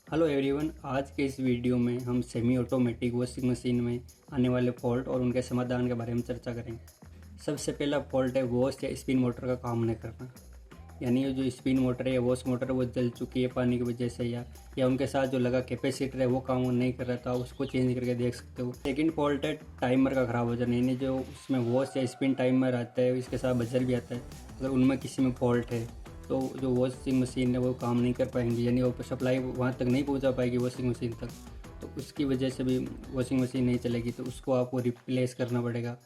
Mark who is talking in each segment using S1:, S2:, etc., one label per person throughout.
S1: Hello everyone, आज के इस वीडियो में हम सेमी ऑटोमेटिक वॉशिंग मशीन में आने वाले फॉल्ट और उनके समाधान के बारे में चर्चा करेंगे। सबसे पहला फॉल्ट है वॉश या स्पिन मोटर का काम नहीं करना। यानी ये जो स्पिन मोटर है या वॉश मोटर है वो जल चुकी है पानी की वजह से, या उनके साथ जो लगा कैपेसिटर है वो काम नहीं कर रहा था, उसको चेंज करके देख सकते हो। सेकंड फॉल्ट है टाइमर का ख़राब हो जाना। यानी जो उसमें वॉश या स्पिन टाइमर आता है, इसके साथ बजर भी आता है, अगर उनमें किसी में फॉल्ट है तो जो वॉशिंग मशीन है वो काम नहीं कर पाएंगी, यानी वो सप्लाई वहाँ तक नहीं पहुँचा पाएगी वॉशिंग मशीन तक। तो उसकी वजह से भी वॉशिंग मशीन नहीं चलेगी, तो उसको आपको रिप्लेस करना पड़ेगा,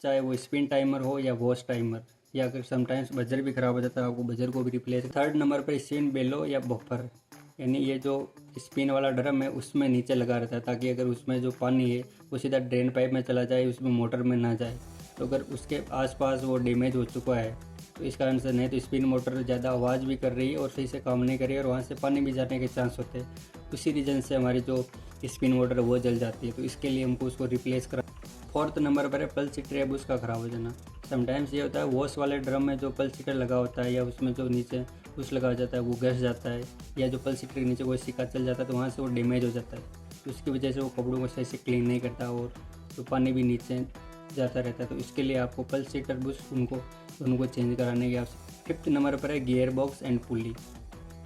S1: चाहे वो स्पिन टाइमर हो या वॉश टाइमर। या अगर समटाइम्स बजर भी ख़राब हो जाता है, आपको बजर को भी रिप्लेस। थर्ड नंबर पर स्पिन बेलो या बफर, यानी ये जो स्पिन वाला ड्रम है उसमें नीचे लगा रहता है, ताकि अगर उसमें जो पानी है वो सीधा ड्रेन पाइप में चला जाए, उसमें मोटर में ना जाए। तो अगर उसके आसपास वो डैमेज हो चुका है तो इस कारण से नहीं तो स्पिन मोटर ज़्यादा आवाज़ भी कर रही है और सही से काम नहीं कर रही है, और वहाँ से पानी भी जाने के चांस होते हैं। उसी रीज़न से हमारी जो स्पिन मोटर है वो जल जाती है, तो इसके लिए हमको उसको रिप्लेस करा। फोर्थ नंबर पर है पल्स ट्रैप, उसका ख़राब हो जाना। समटाइम्स ये होता है वॉश वाले ड्रम में जो पल्स हीटर लगा होता है या उसमें जो नीचे कुछ लगा जाता है वो घस जाता है, या जो पल्स हीटर के नीचे कोई सिक्का चल जाता है तो वहाँ से वो डैमेज हो जाता है। तो उसकी वजह से वो कपड़ों को सही से क्लीन नहीं करता और तो पानी भी नीचे जाता रहता है। तो इसके लिए आपको पल्स हीटर बुश उनको चेंज कराने की आवश्यकता। फिफ्थ नंबर पर है गियर बॉक्स एंड पुली।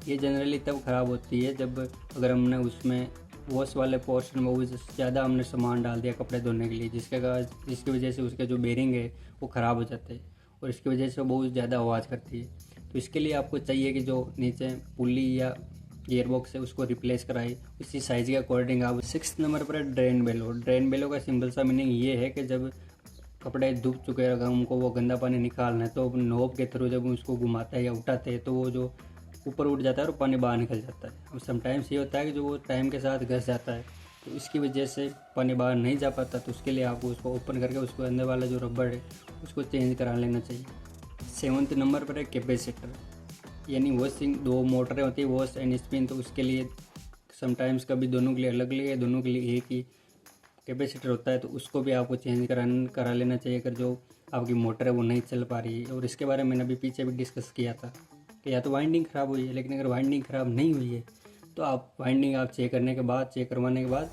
S1: ये जनरली तब ख़राब होती है जब अगर हमने उसमें वॉश वाले पोर्शन में वो ज़्यादा हमने सामान डाल दिया कपड़े धोने के लिए, जिसकी वजह से उसके जो बेरिंग है वो ख़राब हो जाते हैं और इसकी वजह से वो बहुत ज़्यादा आवाज़ करती है। तो इसके लिए आपको चाहिए कि जो नीचे पुली या गियर बॉक्स है उसको रिप्लेस कराए उसी साइज़ के अकॉर्डिंग। आप सिक्स नंबर पर है ड्रेन बेलो। ड्रेन बेलो का सिंपल सा मीनिंग ये है कि जब कपड़े धुप चुके हैं, अगर हमको वो गंदा पानी निकालना है तो नोब के थ्रू जब उसको घुमाते हैं या उठाते हैं तो वो जो ऊपर उठ जाता है और पानी बाहर निकल जाता है। और समटाइम्स ये होता है कि जो वो टाइम के साथ घस जाता है, तो इसकी वजह से पानी बाहर नहीं जा पाता। तो उसके लिए आपको उसको ओपन करके उसको अंदर वाला जो रबड़ है उसको चेंज करा लेना चाहिए। सेवन्थ नंबर पर है कैपेसिटर, यानी वॉशिंग दो मोटरें होती है वॉश एंड स्पिन, तो उसके लिए समटाइम्स कभी दोनों के लिए अलग अलग दोनों के लिए एक ही कैपेसिटर होता है, तो उसको भी आपको चेंज करा लेना चाहिए अगर जो आपकी मोटर है वो नहीं चल पा रही है। और इसके बारे में मैंने अभी पीछे भी डिस्कस किया था कि या तो वाइंडिंग ख़राब हुई है, लेकिन अगर वाइंडिंग ख़राब नहीं हुई है तो आप वाइंडिंग आप चेक करवाने के बाद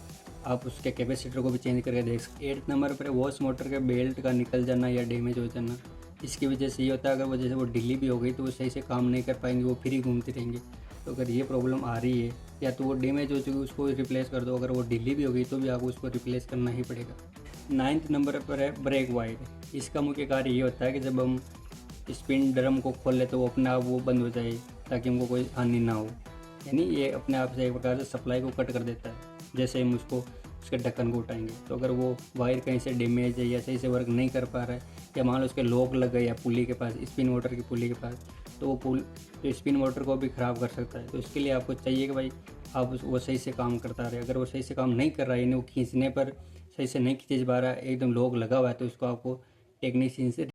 S1: आप उसके कैपेसिटर को भी चेंज करके देख सकते। एट्थ नंबर पर वॉश मोटर के बेल्ट का निकल जाना या डैमेज हो जाना। इसकी वजह से ये होता है अगर वो जैसे वो ढीली भी हो गई तो वो सही से काम नहीं कर पाएंगे, वो फ्री घूमती रहेंगी। तो अगर ये प्रॉब्लम आ रही है या तो वो डैमेज हो चुकी है उसको रिप्लेस कर दो, अगर वो ढीली भी हो गई तो भी आपको उसको रिप्लेस करना ही पड़ेगा। नाइन्थ नंबर पर है ब्रेक वाइड। इसका मुख्य कार्य ये होता है कि जब हम स्पिन ड्रम को खोल ले तो वो अपने आप वो बंद हो जाए ताकि हमको कोई हानि ना हो। यानी ये अपने आप से एक प्रकार से सप्लाई को कट कर देता है जैसे हम उसके ढक्कन को उठाएंगे। तो अगर वो वायर कहीं से डैमेज है या सही से वर्क नहीं कर पा रहा है, या मान लो उसके लॉक लग गए या पुली के पास, स्पिन मोटर की पुली के पास, तो वो स्पिन मोटर को भी ख़राब कर सकता है। तो इसके लिए आपको चाहिए कि भाई आप वो सही से काम करता रहे। अगर वो सही से काम नहीं कर रहा है, यानी वो खींचने पर सही से नहीं खींच पा रहा है, एकदम लॉक लगा हुआ है, तो उसको आपको टेक्नीशियन से